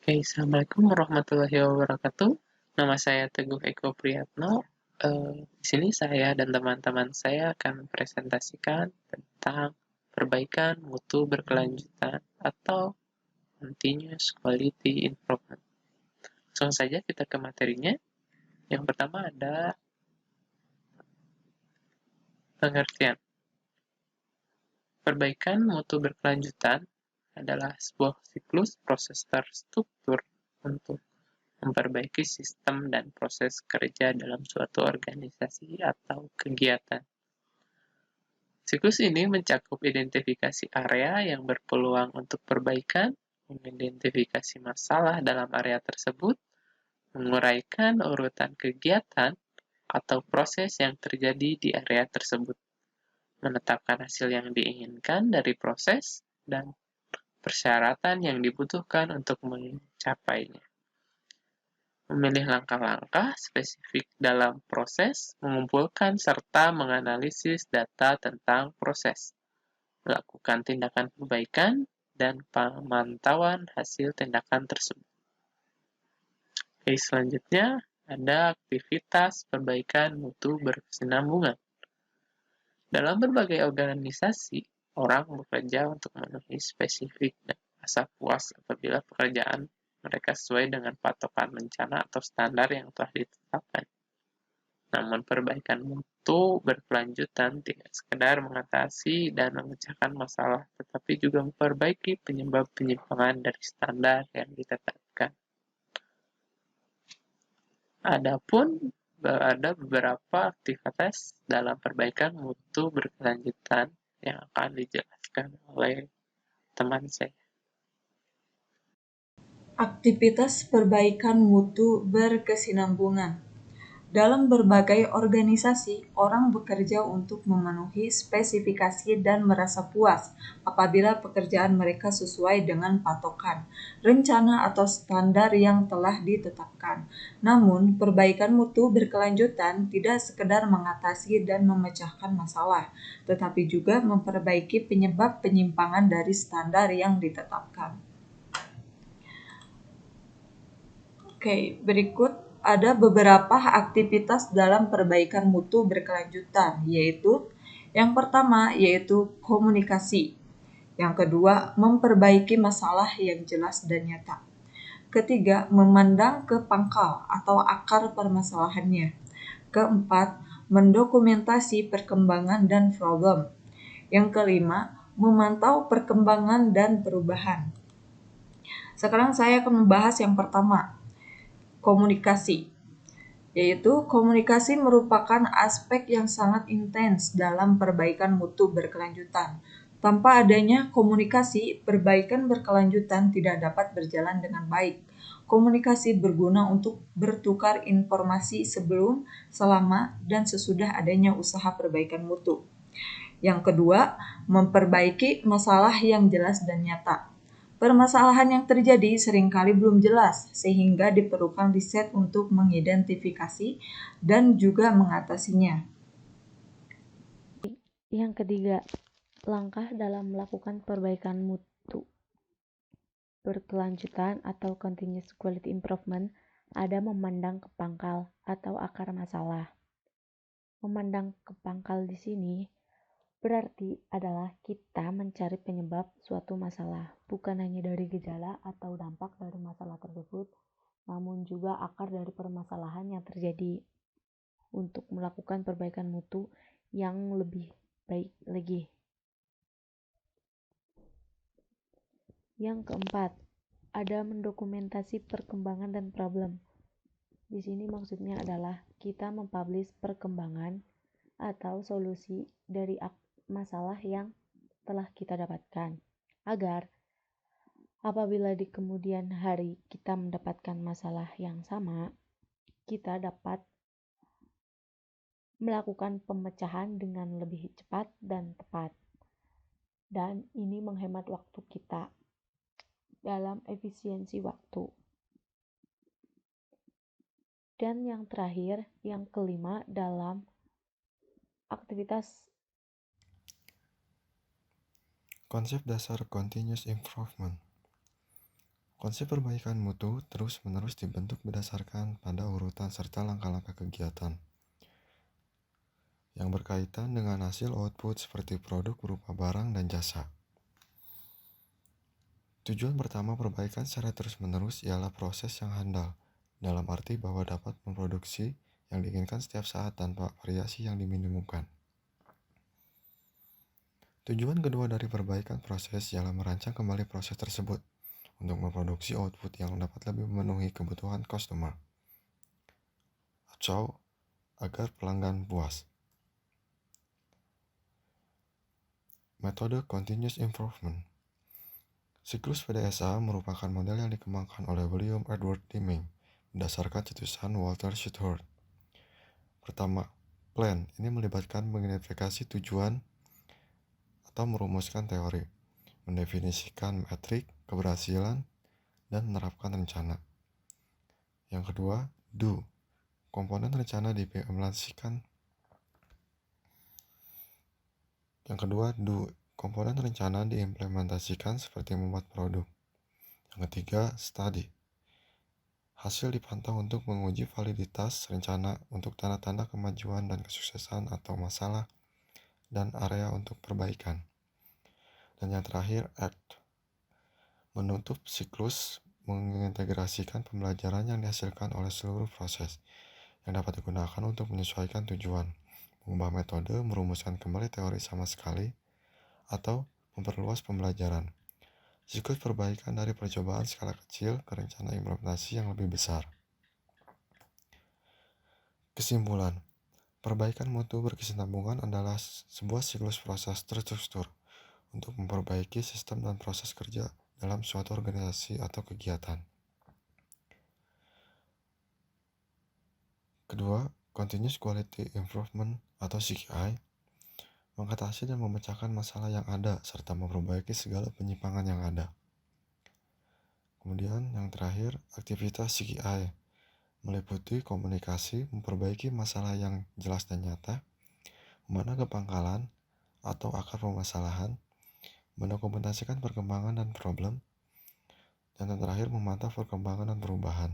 Oke, Assalamualaikum warahmatullahi wabarakatuh. Nama saya Teguh Eko Priyatno. Di sini saya dan teman-teman saya akan presentasikan tentang perbaikan mutu berkelanjutan atau continuous quality improvement. Langsung saja kita ke materinya. Yang pertama ada pengertian. Perbaikan mutu berkelanjutan adalah sebuah siklus proses terstruktur untuk memperbaiki sistem dan proses kerja dalam suatu organisasi atau kegiatan. Siklus ini mencakup identifikasi area yang berpeluang untuk perbaikan, mengidentifikasi masalah dalam area tersebut, menguraikan urutan kegiatan atau proses yang terjadi di area tersebut, menetapkan hasil yang diinginkan dari proses, dan persyaratan yang dibutuhkan untuk mencapainya. Memilih langkah-langkah spesifik dalam proses, mengumpulkan serta menganalisis data tentang proses, melakukan tindakan perbaikan, dan pemantauan hasil tindakan tersebut. Oke, selanjutnya ada aktivitas perbaikan mutu berkesinambungan. Dalam berbagai organisasi, orang bekerja untuk memenuhi spesifik dan rasa puas apabila pekerjaan mereka sesuai dengan patokan rencana atau standar yang telah ditetapkan. Namun perbaikan mutu berkelanjutan tidak sekedar mengatasi dan memecahkan masalah, tetapi juga memperbaiki penyebab penyimpangan dari standar yang ditetapkan. Adapun ada beberapa aktivitas dalam perbaikan mutu berkelanjutan yang akan dijelaskan oleh teman saya. Aktivitas perbaikan mutu berkesinambungan. Dalam berbagai organisasi, orang bekerja untuk memenuhi spesifikasi dan merasa puas apabila pekerjaan mereka sesuai dengan patokan, rencana atau standar yang telah ditetapkan. Namun, perbaikan mutu berkelanjutan tidak sekedar mengatasi dan memecahkan masalah, tetapi juga memperbaiki penyebab penyimpangan dari standar yang ditetapkan. Oke, berikut ada beberapa aktivitas dalam perbaikan mutu berkelanjutan, yaitu yang pertama yaitu komunikasi. Yang kedua, memperbaiki masalah yang jelas dan nyata. Ketiga, memandang ke pangkal atau akar permasalahannya. Keempat, mendokumentasi perkembangan dan problem. Yang kelima, memantau perkembangan dan perubahan. Sekarang saya akan membahas yang pertama, komunikasi, yaitu komunikasi merupakan aspek yang sangat intens dalam perbaikan mutu berkelanjutan. Tanpa adanya komunikasi, perbaikan berkelanjutan tidak dapat berjalan dengan baik. Komunikasi berguna untuk bertukar informasi sebelum, selama, dan sesudah adanya usaha perbaikan mutu. Yang kedua, memperbaiki masalah yang jelas dan nyata. Permasalahan yang terjadi seringkali belum jelas, sehingga diperlukan riset untuk mengidentifikasi dan juga mengatasinya. Yang ketiga, langkah dalam melakukan perbaikan mutu berkelanjutan atau continuous quality improvement ada memandang ke pangkal atau akar masalah. Memandang ke pangkal di sini berarti adalah kita mencari penyebab suatu masalah, bukan hanya dari gejala atau dampak dari masalah tersebut, namun juga akar dari permasalahan yang terjadi untuk melakukan perbaikan mutu yang lebih baik lagi. Yang keempat, ada mendokumentasi perkembangan dan problem. Di sini maksudnya adalah kita mempublish perkembangan atau solusi dari masalah yang telah kita dapatkan, agar apabila di kemudian hari kita mendapatkan masalah yang sama, kita dapat melakukan pemecahan dengan lebih cepat dan tepat. Dan ini menghemat waktu kita dalam efisiensi waktu. Dan yang terakhir, yang kelima dalam aktivitas Konsep dasar continuous improvement. Konsep perbaikan mutu terus-menerus dibentuk berdasarkan pada urutan serta langkah-langkah kegiatan yang berkaitan dengan hasil output seperti produk berupa barang dan jasa. Tujuan pertama perbaikan secara terus-menerus ialah proses yang handal, dalam arti bahwa dapat memproduksi yang diinginkan setiap saat tanpa variasi yang diminimumkan. Tujuan kedua dari perbaikan proses ialah merancang kembali proses tersebut untuk memproduksi output yang dapat lebih memenuhi kebutuhan customer atau agar pelanggan puas. Metode Continuous Improvement. Siklus PDSA merupakan model yang dikembangkan oleh William Edward Deming berdasarkan cetusan Walter Schultz. Pertama, plan. Ini melibatkan mengidentifikasi tujuan atau merumuskan teori, mendefinisikan metrik keberhasilan, dan menerapkan rencana. Yang kedua, do. Komponen rencana diimplementasikan. Komponen rencana diimplementasikan seperti membuat produk. Yang ketiga, study. Hasil dipantau untuk menguji validitas rencana untuk tanda-tanda kemajuan dan kesuksesan atau masalah dan area untuk perbaikan. Dan yang terakhir, act. Menutup siklus mengintegrasikan pembelajaran yang dihasilkan oleh seluruh proses yang dapat digunakan untuk menyesuaikan tujuan, mengubah metode, merumuskan kembali teori sama sekali, atau memperluas pembelajaran. Siklus perbaikan dari percobaan skala kecil ke rencana implementasi yang lebih besar. Kesimpulan, perbaikan mutu berkesinambungan adalah sebuah siklus proses terstruktur untuk memperbaiki sistem dan proses kerja dalam suatu organisasi atau kegiatan. Kedua, Continuous Quality Improvement atau CQI mengatasi dan memecahkan masalah yang ada serta memperbaiki segala penyimpangan yang ada. Kemudian yang terakhir, aktivitas CQI meliputi komunikasi, memperbaiki masalah yang jelas dan nyata, memandang kepangkalan atau akar permasalahan, mendokumentasikan perkembangan dan problem, dan yang terakhir memantau perkembangan dan perubahan.